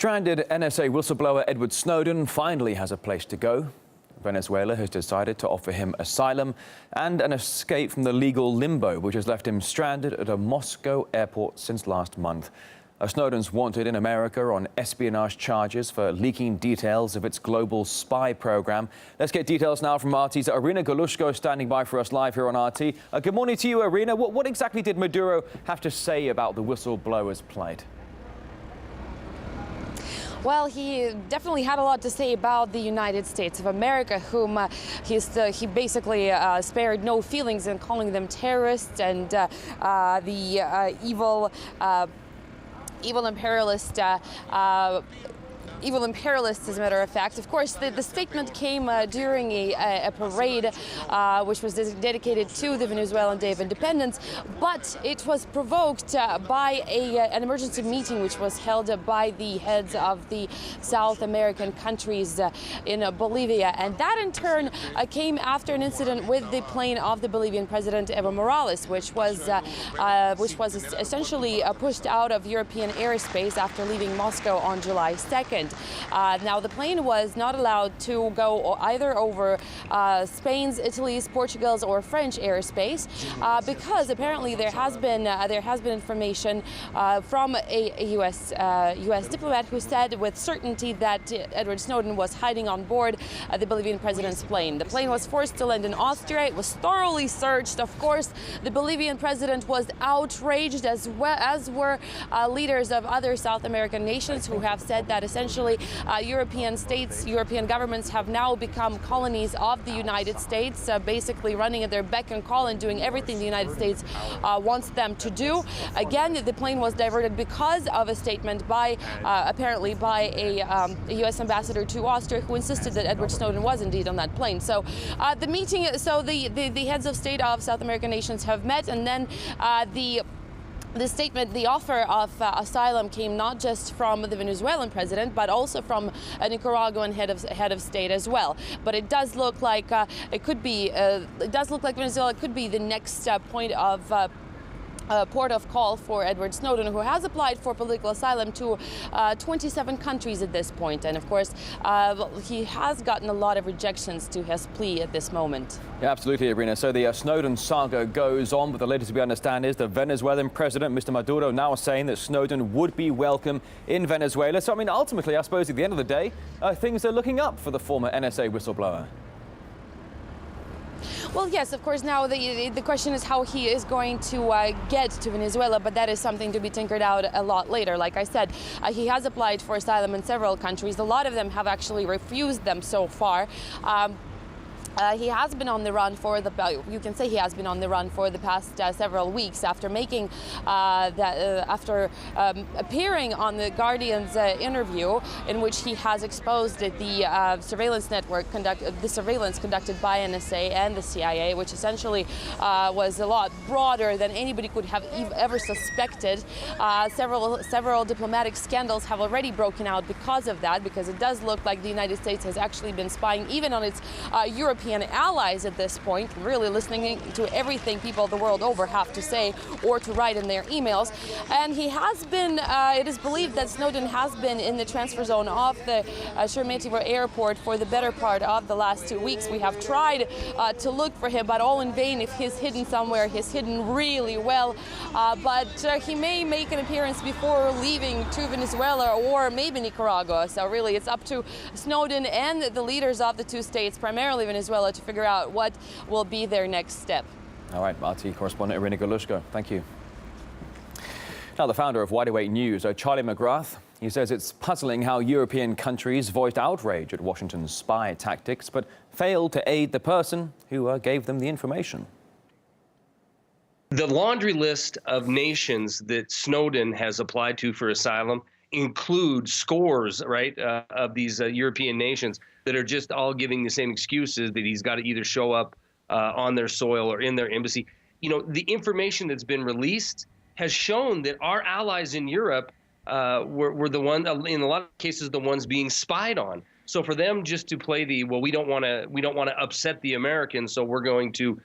Stranded NSA whistleblower Edward Snowden finally has a place to go. Venezuela has decided to offer him asylum and an escape from the legal limbo, which has left him stranded at a Moscow airport since last month. Snowden's wanted in America on espionage charges for leaking details of its global spy program. Let's get details now from RT's Irina Galushko, standing by for us live here on RT. Good morning to you, Irina. What exactly did Maduro have to say about the whistleblower's plight? Well, he definitely had a lot to say about the United States of America, whom he basically spared no feelings in calling them terrorists and the evil imperialists, as a matter of fact. Of course, the statement came during a parade which was dedicated to the Venezuelan Day of Independence, but it was provoked by an emergency meeting which was held by the heads of the South American countries in Bolivia. And that, in turn, came after an incident with the plane of the Bolivian president, Evo Morales, which was essentially pushed out of European airspace after leaving Moscow on July 2nd. Now, the plane was not allowed to go either over Spain's, Italy's, Portugal's, or French airspace because apparently there has been information from a U.S. diplomat who said with certainty that Edward Snowden was hiding on board the Bolivian president's plane. The plane was forced to land in Austria. It was thoroughly searched. Of course, the Bolivian president was outraged, as well as were leaders of other South American nations who have said that essentially European states, European governments have now become colonies of the United States, basically running at their beck and call and doing everything the United States wants them to do. Again, the plane was diverted because of a statement by, apparently by a U.S. ambassador to Austria, who insisted that Edward Snowden was indeed on that plane. So the heads of state of South American nations have met, and then the statement, the offer of asylum came not just from the Venezuelan president, but also from a Nicaraguan head of state as well. But it does look like Venezuela could be the next point of port of call for Edward Snowden, who has applied for political asylum to 27 countries at this point. And of course, he has gotten a lot of rejections to his plea at this moment. Yeah, absolutely, Irina. So the Snowden saga goes on, but the latest we understand is the Venezuelan president, Mr. Maduro, now saying that Snowden would be welcome in Venezuela. So, I mean, ultimately, I suppose at the end of the day, things are looking up for the former NSA whistleblower. Well, yes, of course. Now the question is how he is going to get to Venezuela, but that is something to be tinkered out a lot later. Like I said, he has applied for asylum in several countries. A lot of them have actually refused them so far. He has been on the run for you can say he has been on the run for the past several weeks after appearing on the Guardian's interview, in which he has exposed the surveillance conducted by NSA and the CIA, which essentially was a lot broader than anybody could have ever suspected. Several diplomatic scandals have already broken out because of that, because it does look like the United States has actually been spying even on its European allies at this point, really listening to everything people the world over have to say or to write in their emails. And he has been, it is believed that Snowden has been in the transfer zone of the Sheremetyevo airport for the better part of the last 2 weeks. We have tried to look for him, but all in vain. If he's hidden somewhere, he's hidden really well. But he may make an appearance before leaving to Venezuela or maybe Nicaragua. So really, it's up to Snowden and the leaders of the two states, primarily Venezuela, to figure out what will be their next step. All right, RT correspondent Irina Galushko, thank you. Now, the founder of Wide Awake News, Charlie McGrath, he says it's puzzling how European countries voiced outrage at Washington's spy tactics, but failed to aid the person who gave them the information. The laundry list of nations that Snowden has applied to for asylum includes scores, right, of these European nations that are just all giving the same excuses that he's got to either show up on their soil or in their embassy. You know, the information that's been released has shown that our allies in Europe were the one, in a lot of cases, the ones being spied on. So for them just to play the, well, we don't want to upset the Americans, so we're going to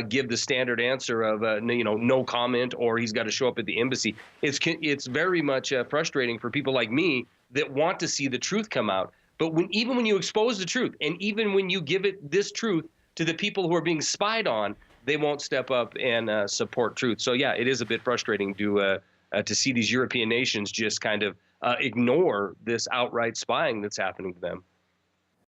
give the standard answer of no comment, or he's got to show up at the embassy. It's very much frustrating for people like me that want to see the truth come out. But even when you expose the truth, and even when you give this truth to the people who are being spied on, they won't step up and support truth. So yeah, it is a bit frustrating to see these European nations just kind of ignore this outright spying that's happening to them.